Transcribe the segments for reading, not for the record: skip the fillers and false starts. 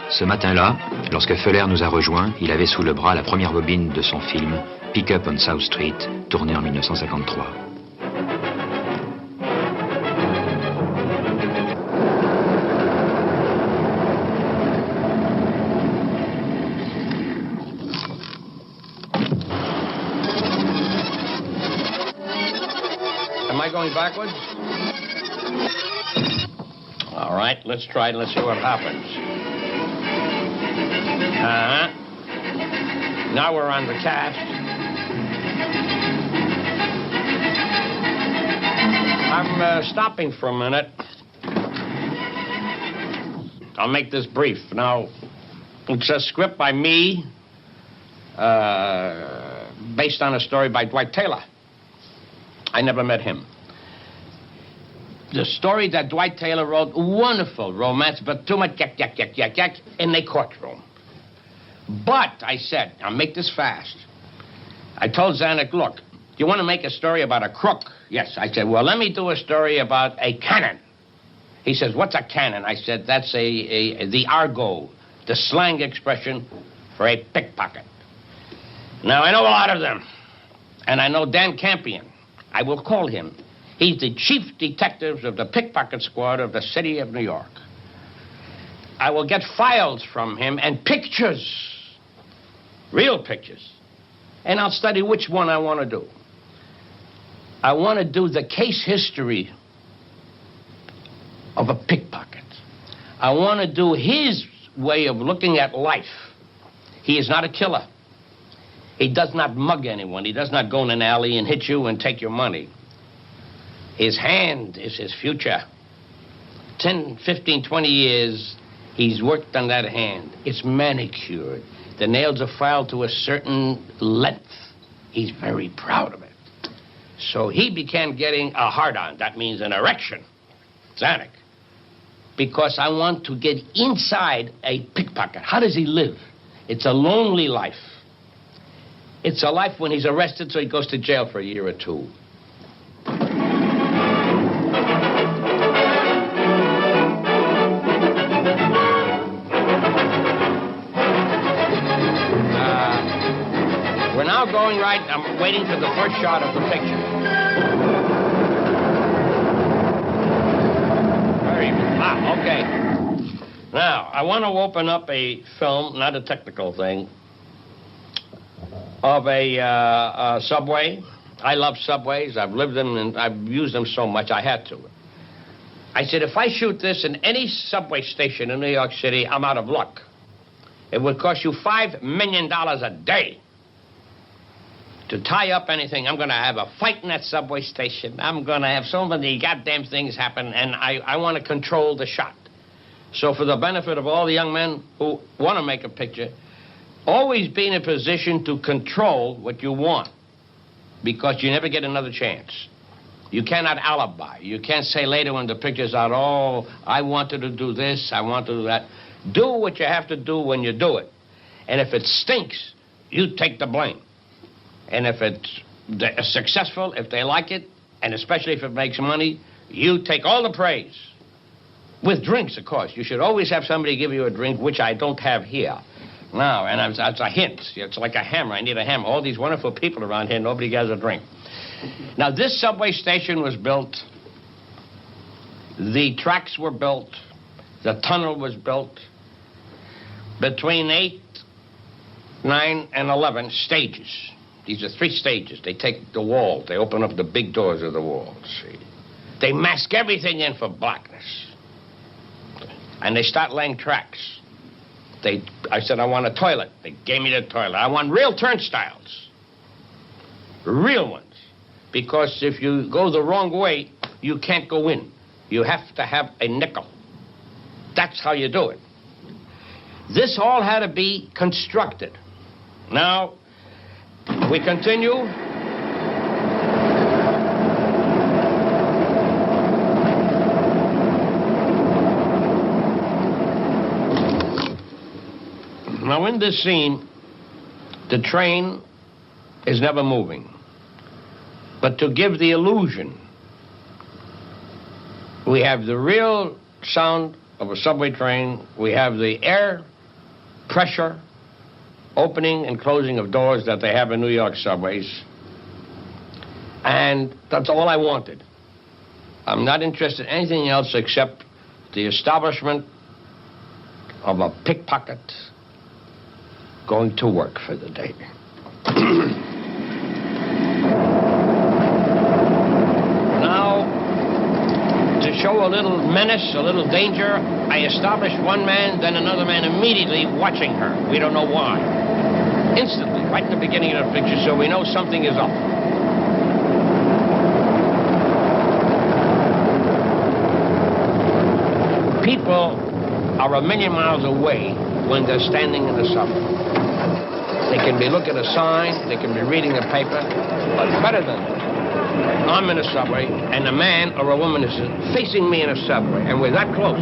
Ce matin-là, lorsque Feller nous a rejoints, il avait sous le bras la première bobine de son film Pick Up on South Street, tourné en 1953. Am I going backwards? All right, let's try it. Let's see what happens. Now we're on the cast. I'm stopping for a minute. I'll make this brief. Now, it's a script by me, based on a story by Dwight Taylor. I never met him. The story that Dwight Taylor wrote, wonderful romance, but too much yak in the courtroom. But, I said, I'll make this fast. I told Zanuck, look, you want to make a story about a crook? Yes. I said, well, let me do a story about a cannon. He says, what's a cannon? I said, that's the argot, the slang expression for a pickpocket. Now, I know a lot of them. And I know Dan Campion. I will call him. He's the chief detective of the pickpocket squad of the city of New York. I will get files from him and pictures, real pictures, and I'll study which one I want to do. I want to do the case history of a pickpocket. I want to do his way of looking at life. He is not a killer. He does not mug anyone. He does not go in an alley and hit you and take your money. His hand is his future. 10, 15, 20 years, he's worked on that hand. It's manicured. The nails are filed to a certain length. He's very proud of it. So he began getting a hard-on. That means an erection. Zanuck. Because I want to get inside a pickpocket. How does he live? It's a lonely life. It's a life when he's arrested, so he goes to jail for a year or two. We're now going right. I'm waiting for the first shot of the picture. Very good. Okay. Now, I want to open up a film, not a technical thing, of a subway. I love subways. I've lived them and I've used them so much I had to. I said, if I shoot this in any subway station in New York City, I'm out of luck. It would cost you $5 million a day to tie up anything. I'm going to have a fight in that subway station. I'm going to have so many goddamn things happen, and I want to control the shot. So for the benefit of all the young men who want to make a picture, always be in a position to control what you want, because you never get another chance. You cannot alibi. You can't say later when the picture's out, oh, I wanted to do this, I want to do that. Do what you have to do when you do it. And if it stinks, you take the blame. And if it's successful, if they like it, and especially if it makes money, you take all the praise. With drinks, of course. You should always have somebody give you a drink, which I don't have here. Now, and it's a hint. It's like a hammer. I need a hammer. All these wonderful people around here, nobody has a drink. Now, this subway station was built. The tracks were built. The tunnel was built. Between 8, 9, and 11 stages. These are 3 stages. They take the wall. They open up the big doors of the wall, see. They mask everything in for blackness. And they start laying tracks. I said, I want a toilet. They gave me the toilet. I want real turnstiles. Real ones. Because if you go the wrong way, you can't go in. You have to have a nickel. That's how you do it. This all had to be constructed. Now, we continue. Now, in this scene, the train is never moving. But to give the illusion, we have the real sound of a subway train. We have the air pressure, opening and closing of doors that they have in New York subways. And that's all I wanted. I'm not interested in anything else except the establishment of a pickpocket going to work for the day. Now, to show a little menace, a little danger, I established one man, then another man immediately watching her. We don't know why. Instantly, right in the beginning of the picture, so we know something is up. People are a million miles away when they're standing in the subway. They can be looking at a sign, they can be reading a paper, but better than that, I'm in a subway, and a man or a woman is facing me in a subway, and we're that close.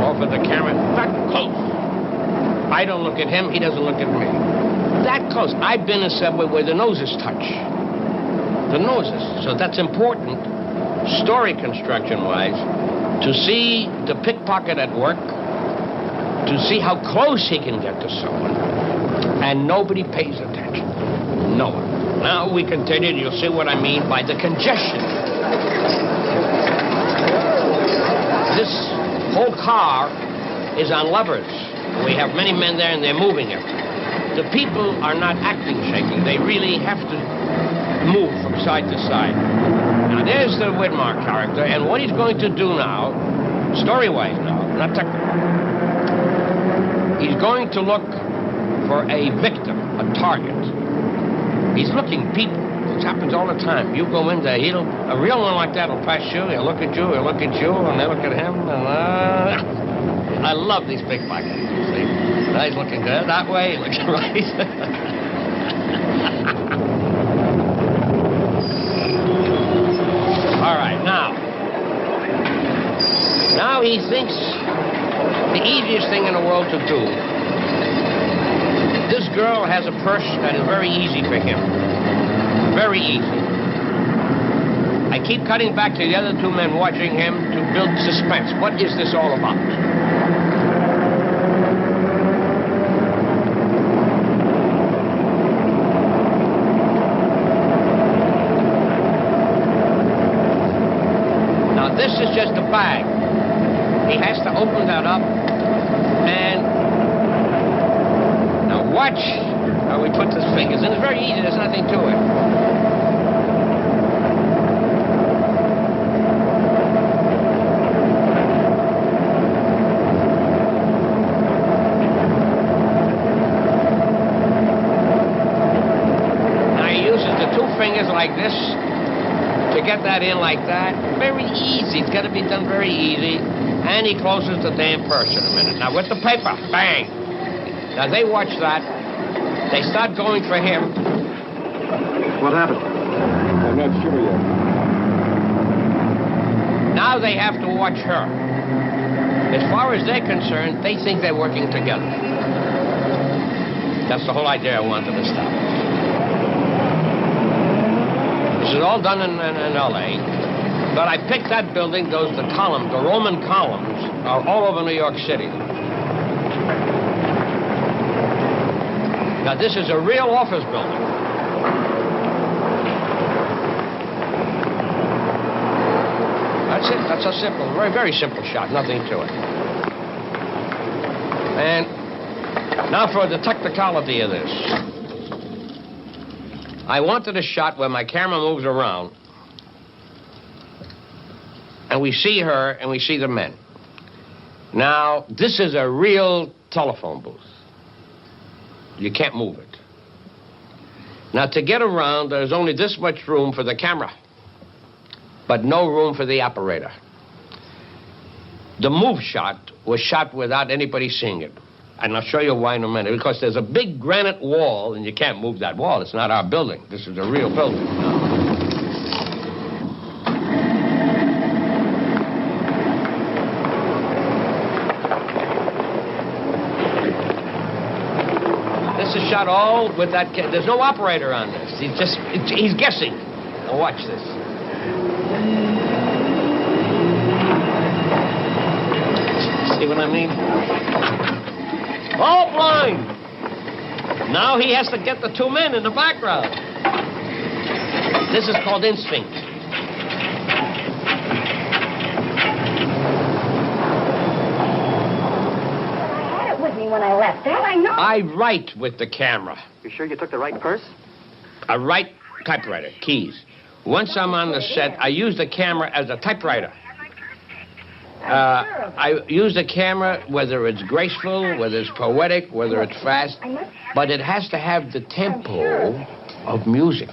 Off of the camera, that close. I don't look at him, he doesn't look at me. That close. I've been in a subway where the noses touch. The noses. So that's important, story construction-wise, to see the pickpocket at work, to see how close he can get to someone, and nobody pays attention. No one. Now we continue, and you'll see what I mean by the congestion. This whole car is on levers. We have many men there, and they're moving it. The people are not acting shaky. They really have to move from side to side. Now, there's the Widmar character, and what he's going to do now, story-wise now, not technical, he's going to look for a victim, a target. He's looking people. This happens all the time. You go in there, a real one like that will pass you, he'll look at you, he'll look at you, and they look at him, and I love these pickpockets, you see. He's looking good that way, he looks right. All right, now he thinks the easiest thing in the world to do. This girl has a purse that is very easy for him. Very easy. I keep cutting back to the other two men watching him to build suspense. What is this all about? Now, this is just a bag. He has to open that up and watch how we put his fingers in. It's very easy. There's nothing to it. Now he uses the two fingers like this to get that in like that. Very easy. It's got to be done very easy. And he closes the damn purse in a minute. Now with the paper, bang. Now, they watch that. They start going for him. What happened? I'm not sure yet. Now they have to watch her. As far as they're concerned, they think they're working together. That's the whole idea I wanted to establish. This is all done in L.A., but I picked that building, the columns, the Roman columns, are all over New York City. Now, this is a real office building. That's it. That's a simple, very, very simple shot. Nothing to it. And now for the technicality of this. I wanted a shot where my camera moves around, and we see her, and we see the men. Now, this is a real telephone booth. You can't move it. Now, to get around, there's only this much room for the camera, but no room for the operator. The move shot was shot without anybody seeing it. And I'll show you why in a minute. Because there's a big granite wall, and you can't move that wall. It's not our building. This is a real building. Shot all with that. There's no operator on this. He's guessing. Now watch this. See what I mean? All blind. Now he has to get the two men in the background. This is called instinct. I had it with me when I left. That I know. I write with the camera. You sure you took the right purse? I write typewriter, keys. Once I'm on the set, I use the camera as a typewriter. I use the camera whether it's graceful, whether it's poetic, whether it's fast, but it has to have the tempo of music.